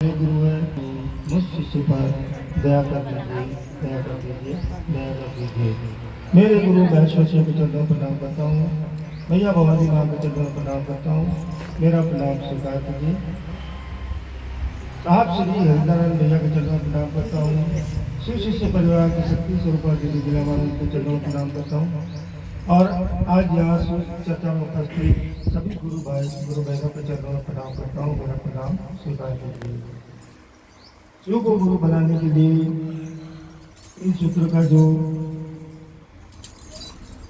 मेरे गुरु है मुझ शिष्य पर दया कर दीजिए, दया कर दीजिए, दया कर दीजिए। मेरे गुरु महेश्वर सिंह के चरणों पर प्रणाम करता हूँ। मैया भवानी माँ के चरणों पर प्रणाम करता हूँ। मेरा प्रणाम स्वीकार कीजिए। साहब श्री हरिनारायण भैया के चरणों पर प्रणाम करता हूँ। शिव शिष्य परिवार के शक्ति स्वरूपा दीदी जिलावालन के चरणों पर प्रणाम करता हूँ। और आज यहाँ चर्चा में उपस्थित सभी गुरु बहनों के चरणों में प्रणाम करता हूँ। मेरा प्रणाम स्वीकार कीजिए। शिव को गुरु बनाने के लिए इन सूत्र का जो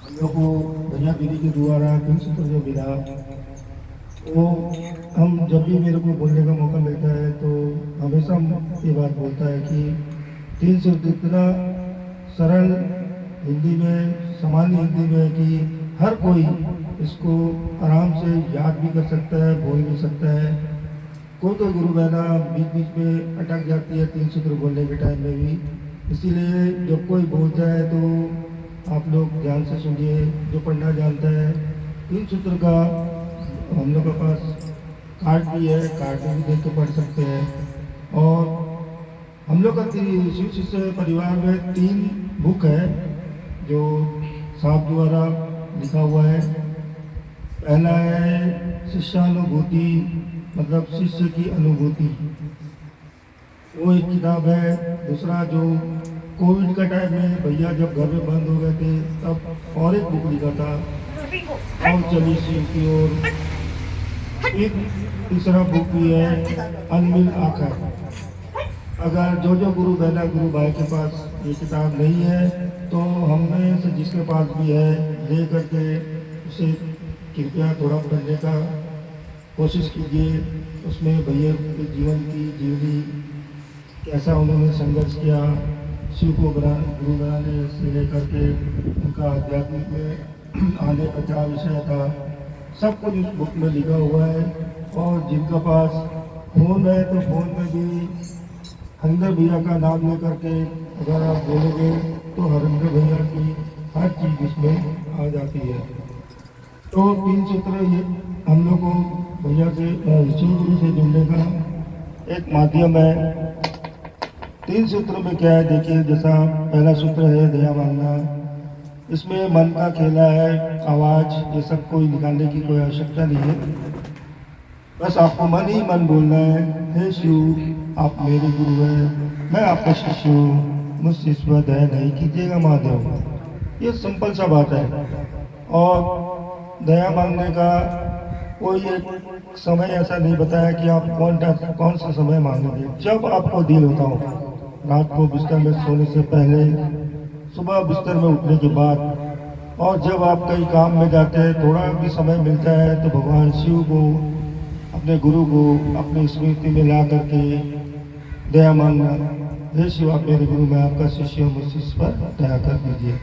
हम लोग को भैया दीदी के द्वारा तीन सूत्र जो मिला, वो हम जब भी मेरे को बोलने का मौका मिलता है तो हमेशा ये बात बोलता है कि तीन सूत्र इतना सरल हिंदी में, सामान्य हिंदी में कि हर कोई इसको आराम से याद भी कर सकता है, बोल भी सकता है। कोई तो गुरु बहना बीच बीच में अटक जाती है तीन सूत्र बोलने के टाइम में भी। इसीलिए जब कोई बोलता है तो आप लोग ध्यान से सुनिए। जो पढ़ना जानता है, तीन सूत्र का हम लोग के पास कार्ड भी है, कार्ड में भी देख के पढ़ सकते हैं। और हम लोग का शिव शिष्य परिवार में 3 बुक है जो साहब द्वारा लिखा हुआ है। पहला है शिष्यानुभूति, मतलब शिष्य की अनुभूति, वो एक किताब है। दूसरा जो कोविड का टाइम में भैया जब घर में बंद हो गए थे तब और एक बुक लिखा था, और चली शिव की ओर। एक तीसरा बुक भी है अनमिल आखर। अगर जो गुरु बहना गुरु भाई के पास ये किताब नहीं है तो हमें से जिसके पास भी है ले करके उसे कृपया थोड़ा पढ़ने का कोशिश कीजिए। उसमें भैया के जीवन की जीवनी, कैसा उन्होंने संघर्ष किया शिव को गुरु बनाने से लेकर के उनका आध्यात्मिक में आने का क्या विषय था, सब कुछ उस बुक में लिखा हुआ है। और जिनका पास फ़ोन है तो फ़ोन में भी हरिंदर भैया का नाम लेकर के अगर आप बोलोगे तो हरिंदर भैया की हर चीज़ इसमें आ जाती है। तो 3 सूत्र ये हम लोग को भैया से शिव गुरु से जुड़ने का एक माध्यम है। 3 सूत्र में क्या है देखिए, जैसा पहला सूत्र है दया मांगना। इसमें मन का खेला है, आवाज़ ये सब कोई निकालने की कोई आवश्यकता नहीं है। बस आपको मन ही मन बोलना है, हे शिव आप मेरे गुरु हैं, मैं आपका शिष्य हूँ, मुझ शिष्य पर दया नहीं कीजिएगा महादेव। ये सिंपल सा बात है। और दया मांगने का कोई एक समय ऐसा नहीं बताया कि आप कौन सा समय मांगोगे। जब आपको दिल होता हो, रात को बिस्तर में सोने से पहले, सुबह बिस्तर में उठने के बाद, और जब आप कहीं काम में जाते हैं थोड़ा भी समय मिलता है तो भगवान शिव को, अपने गुरु को अपनी स्मृति में ला करके दया मांगना, हे शिव आप मेरे गुरु, मैं आपका शिष्य हूँ, मुझ शिष्य पर दया कर दीजिए।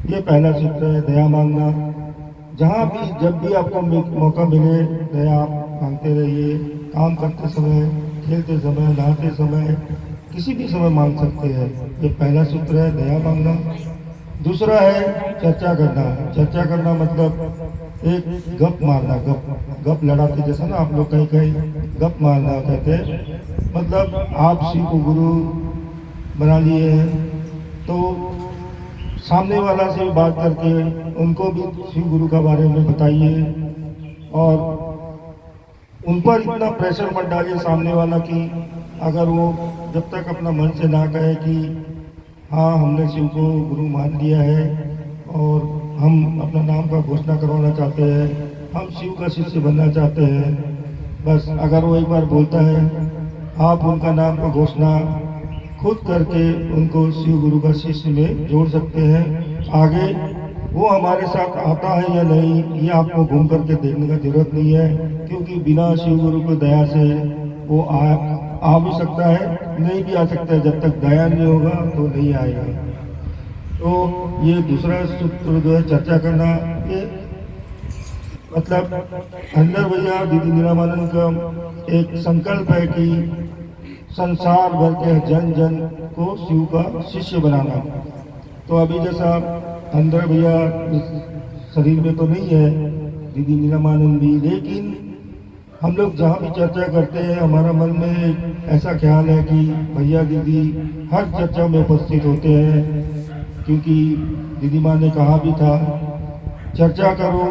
ये पहला सूत्र है दया मांगना। जहाँ भी जब भी आपको मौका मिले दया आप मांगते रहिए। काम करते समय, खेलते समय, नहाते समय, किसी भी समय मांग सकते हैं। ये पहला सूत्र है दया मांगना। दूसरा है चर्चा करना। चर्चा करना मतलब एक गप मारना, गप लड़ाते जैसा ना, आप लोग कहीं कहीं गप मारना कहते हैं। मतलब आप शिव को गुरु बना लिए हैं तो सामने वाला से बात करके उनको भी शिव गुरु का बारे में बताइए। और उन पर इतना प्रेशर मत डालिए सामने वाला कि अगर वो जब तक अपना मन से ना कहे कि हाँ हमने शिव को गुरु मान लिया है और हम अपना नाम का घोषणा करवाना चाहते हैं, हम शिव का शिष्य बनना चाहते हैं, बस अगर वो एक बार बोलता है आप उनका नाम का घोषणा खुद करके उनको शिव गुरु का शिष्य में जोड़ सकते हैं। आगे वो हमारे साथ आता है या नहीं ये आपको घूम करके देखने का जरूरत नहीं है, क्योंकि बिना शिव गुरु की दया से वो आ भी सकता है, नहीं भी आ सकता है। जब तक दया नहीं होगा तो नहीं आएगा। तो ये दूसरा सूत्र जो है चर्चा करना, ये मतलब अंदर भैया दीदी नीलामानंद का एक संकल्प है कि संसार भर के जन जन को शिव का शिष्य बनाना। तो अभी जैसा अंदर भैया शरीर में तो नहीं है दीदी नीलामानंद भी, लेकिन हम लोग जहाँ भी चर्चा करते हैं हमारा मन में ऐसा ख्याल है कि भैया दीदी हर चर्चा में उपस्थित होते हैं, क्योंकि दीदी माँ ने कहा भी था चर्चा करो,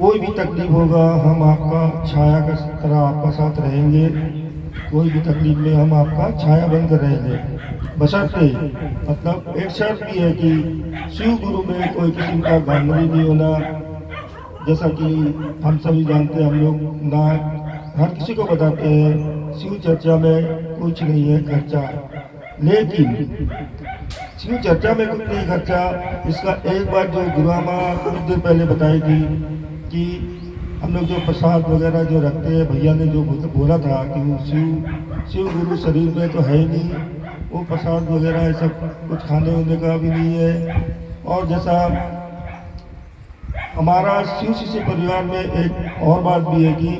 कोई भी तकलीफ होगा हम आपका छाया का तरह आपका साथ रहेंगे, कोई भी तकलीफ में हम आपका छाया बनकर रहेंगे, बशर्ते मतलब एक शर्त भी है कि शिव गुरु में कोई किस्म का धांधली नहीं होना। जैसा कि हम सभी जानते हैं, हम लोग ना हर किसी को बताते हैं शिव चर्चा में कुछ नहीं है खर्चा, लेकिन शिव चर्चा में कुछ नहीं खर्चा। इसका एक बार जो गुरुआमा कुछ देर पहले बताई थी कि हम लोग जो प्रसाद वगैरह जो रखते हैं, भैया ने जो बोला था कि वो शिव गुरु शरीर में तो है ही नहीं, वो प्रसाद वगैरह ये सब कुछ खाने होने का भी नहीं है। और जैसा हमारा शिव शिष्य परिवार में एक और बात भी है कि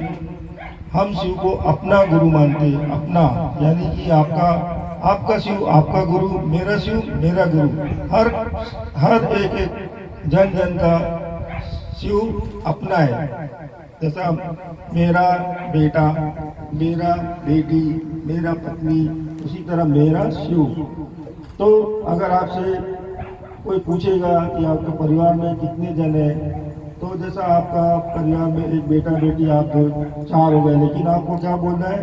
हम शिव को अपना गुरु मानते हैं, अपना यानी कि आपका शिव आपका गुरु, मेरा शिव मेरा गुरु। हर एक जन जन का शिव अपना है। जैसा मेरा बेटा, मेरा बेटी, मेरा पत्नी, उसी तरह मेरा शिव। तो अगर आपसे कोई पूछेगा कि आपके परिवार में कितने जन हैं, तो जैसा आपका परिवार में एक बेटा बेटी आप 4 हो गए, लेकिन आपको क्या बोलना है,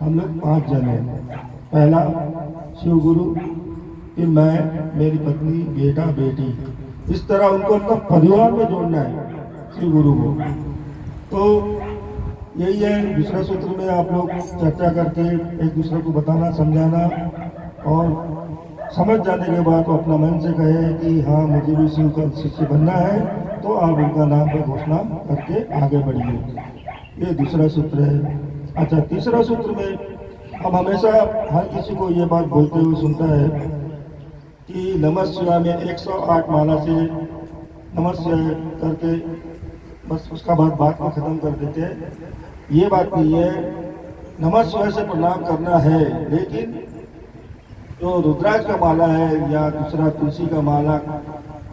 हम लोग 5 जन हैं। पहला शिव गुरु, फिर मैं, मेरी पत्नी, बेटा बेटी, इस तरह उनको अपना परिवार में जोड़ना है शिव गुरु को। तो यही है, दूसरा सूत्र में आप लोग चर्चा करके एक दूसरे को बताना समझाना, और समझ जाने के बाद वो अपना मन से कहे कि हाँ मुझे भी शिव का शिष्य बनना है, तो आप उनका नाम पर घोषणा करके आगे बढ़िए। ये दूसरा सूत्र है। अच्छा, तीसरा सूत्र में हम हमेशा हर किसी को ये बात बोलते हुए सुनता है कि नमः शिवाय में 108 माला से नमः शिवाय करके बस उसका बाद बात को ख़त्म कर देते हैं। ये बात नहीं है, नमः शिवाय से प्रणाम करना है, लेकिन जो रुद्राक्ष का माला है या दूसरा तुलसी का माला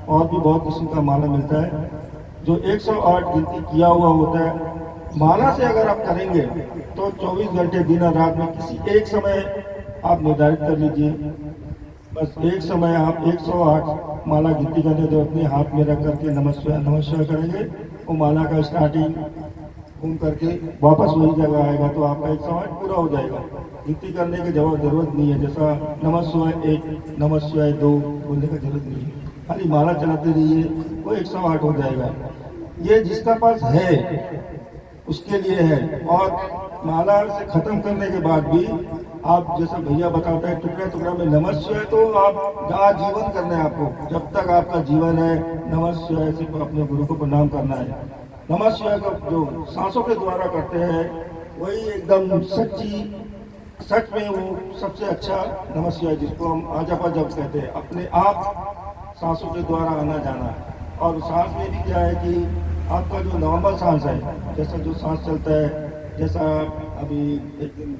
और भी बहुत किस्म का माला मिलता है, जो 108 गिनती किया हुआ होता है, माला से अगर आप करेंगे तो 24 घंटे दिन और रात में किसी एक समय आप निर्धारित कर लीजिए। बस एक समय आप 108 माला गिनती करने जो अपने हाथ में रख करके नमस्कार करेंगे, वो माला का स्टार्टिंग घूम करके वापस वही जगह आएगा, तो आपका 108 पूरा हो जाएगा। गिनती करने की जरूरत नहीं है, जैसा नमः शिवाय 1, नमः शिवाय 2 बोलने की जरूरत नहीं है, खाली माला चलाते रहिए, वो 108 हो जाएगा। ये जिसका पास है उसके लिए है। और माला से खत्म करने के बाद भी आप जैसा भैया बताते हैं टुकड़ा टुकड़ा में नमः शिवाय, तो आप जीवन करना है आपको, जब तक आपका जीवन है नमः शिवाय से अपने गुरु को प्रणाम करना है। नमः शिवाय का जो सांसों के द्वारा करते हैं वही एकदम सच में वो सबसे अच्छा नमः शिवाय, जिसको हम आजपा जप कहते हैं, अपने आप सांसों के द्वारा आना जाना। और सांस में भी क्या है कि आपका जो नॉर्मल सांस है, जैसा जो सांस चलता है, जैसा अभी एक दिन